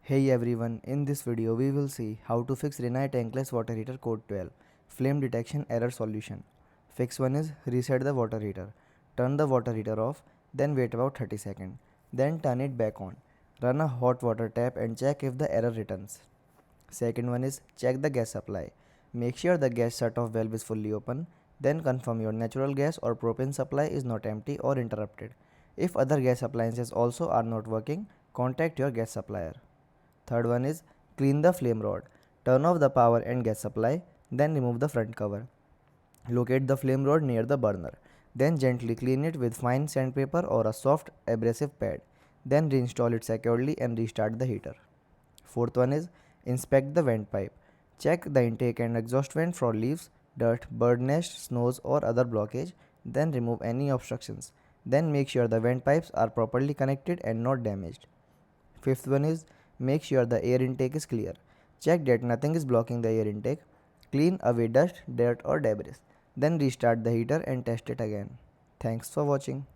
Hey everyone, in this video we will see how to fix Rinnai Tankless water heater code 12 flame detection error solution. Fix 1 is reset the water heater. Turn the water heater off, then wait about 30 seconds. Then turn it back on. Run a hot water tap and check if the error returns. Second one is check the gas supply. Make sure the gas shut-off valve is fully open. Then confirm your natural gas or propane supply is not empty or interrupted. If other gas appliances also are not working, contact your gas supplier. Third one is clean the flame rod. Turn off the power and gas supply, then remove the front cover. Locate the flame rod near the burner. Then gently clean it with fine sandpaper or a soft abrasive pad. Then reinstall it securely and restart the heater. Fourth one is inspect the vent pipe. Check the intake and exhaust vent for leaves, dirt, bird nest, snows or other blockage. Then remove any obstructions. Then make sure the vent pipes are properly connected and not damaged. Fifth one is make sure the air intake is clear. Check that nothing is blocking the air intake. Clean away dust, dirt or debris. Then restart the heater and test it again. Thanks for watching.